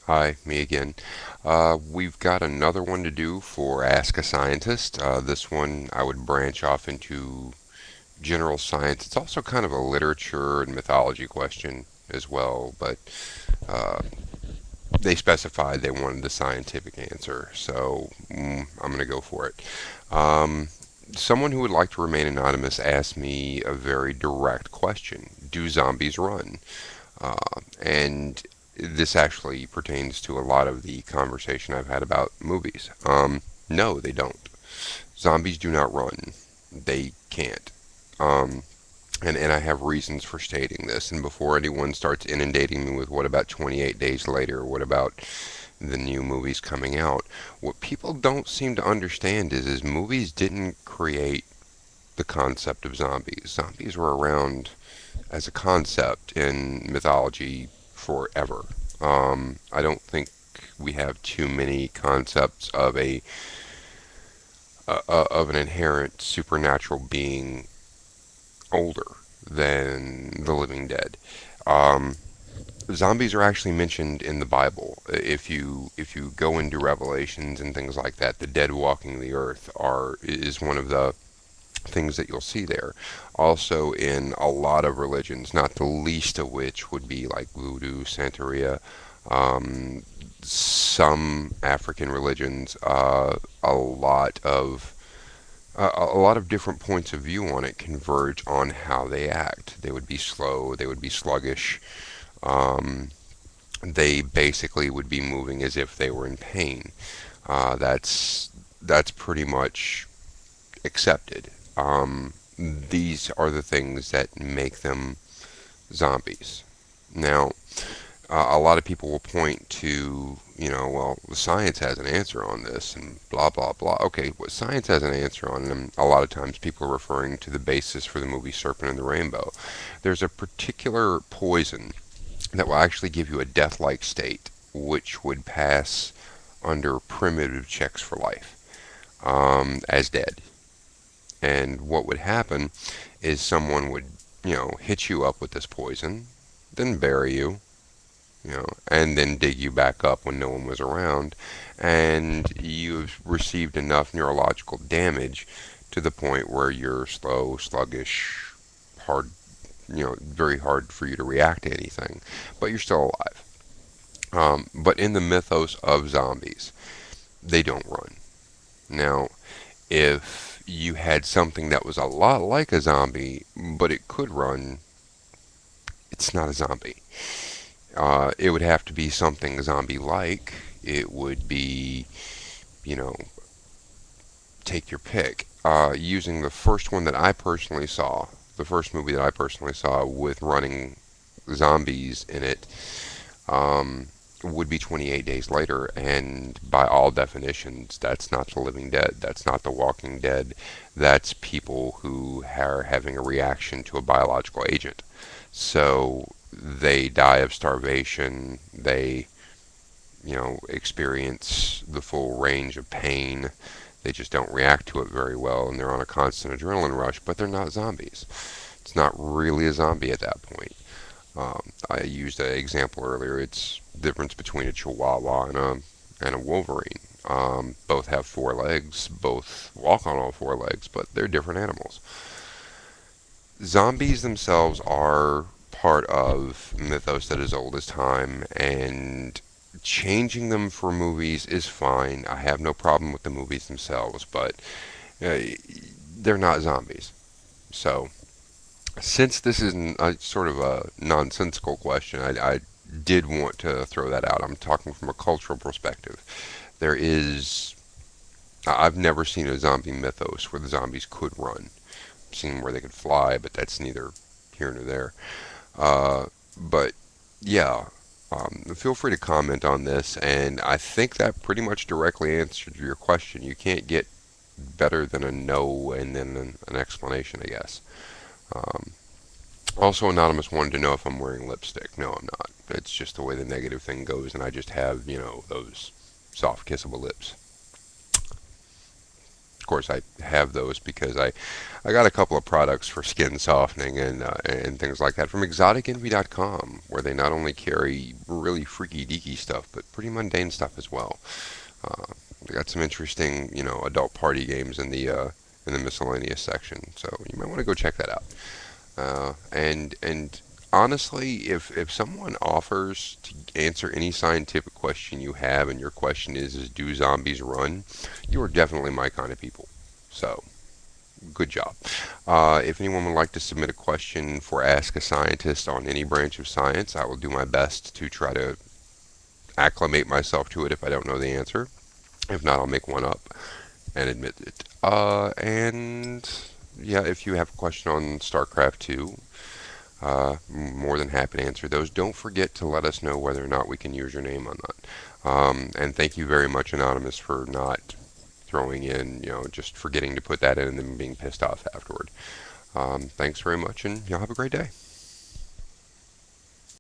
Hi, me again. We've got another one to do for Ask a Scientist. This one I would branch off into general science. It's also kind of a literature and mythology question as well, but uh, they specified they wanted the scientific answer, so I'm going to go for it. Um, Someone who would like to remain anonymous asked me a very direct question. Do zombies run? And this actually pertains to a lot of the conversation I've had about movies. No, they don't. Zombies do not run. They can't. Um, and I have reasons for stating this. And before anyone starts inundating me with what about 28 days later, what about the new movies coming out, what people don't seem to understand is movies didn't create the concept of zombies. Zombies were around as a concept in mythology forever. I don't think we have too many concepts of an inherent supernatural being older than the living dead. Um, Zombies are actually mentioned in the Bible. If you go into Revelations and things like that, the dead walking the earth are is one of the things that you'll see there. Also, in a lot of religions, not the least of which would be like voodoo, Santeria, um, some African religions, a lot of different points of view on it converge on how they act. They would be slow, they would be sluggish. Um, they basically would be moving as if they were in pain. That's pretty much accepted. These are the things that make them zombies. Now, a lot of people will point to, well, the science has an answer on this and blah, blah, blah. Okay, what science has an answer on, and a lot of times people are referring to the basis for the movie Serpent and the Rainbow. There's a particular poison that will actually give you a death-like state, which would pass under primitive checks for life as dead. And what would happen is someone would, hit you up with this poison, then bury you, and then dig you back up when no one was around, and you've received enough neurological damage to the point where you're slow, sluggish, hard, very hard for you to react to anything, but you're still alive. But in the mythos of zombies, they don't run. Now, if you had something that was a lot like a zombie, but it could run, it's not a zombie. It would have to be something zombie-like. It would be, you know, take your pick. Using the first one that I personally saw, the first movie that I personally saw with running zombies in it, um, would be 28 Days Later, and by all definitions, that's not the living dead. That's not the walking dead. That's people who are having a reaction to a biological agent. So they die of starvation. They, experience the full range of pain. They just don't react to it very well, and they're on a constant adrenaline rush, but they're not zombies. It's not really a zombie at that point. I used an example earlier. It's the difference between a Chihuahua and a Wolverine. Both have four legs, both walk on all four legs, but they're different animals. Zombies themselves are part of mythos that is old as time, and changing them for movies is fine. I have no problem with the movies themselves, but uh, they're not zombies. So, since this is sort of a nonsensical question, I did want to throw that out. I'm talking from a cultural perspective. There is, I've never seen a zombie mythos where the zombies could run. I've seen where they could fly, but that's neither here nor there. But yeah, feel free to comment on this, and I think that pretty much directly answered your question. You can't get better than a no and then an explanation, I guess. Um, Also, Anonymous wanted to know if I'm wearing lipstick. No, I'm not. It's just the way the negative thing goes, and I just have, those soft, kissable lips. course, I have those because I got a couple of products for skin softening and things like that from exoticenvy.com, where they not only carry really freaky deaky stuff, but pretty mundane stuff as well. Uh, they got some interesting, adult party games in the miscellaneous section, so you might want to go check that out. And honestly, if someone offers to answer any scientific question you have, and your question is do zombies run? You are definitely my kind of people. So, good job. If anyone would like to submit a question for Ask a Scientist on any branch of science, I will do my best to try to acclimate myself to it if I don't know the answer. If not, I'll make one up and admit it. And yeah, if you have a question on StarCraft 2, more than happy to answer those. Don't forget to let us know whether or not we can use your name on that. And thank you very much, Anonymous, for not throwing in, just forgetting to put that in and then being pissed off afterward. Thanks very much, and y'all have a great day.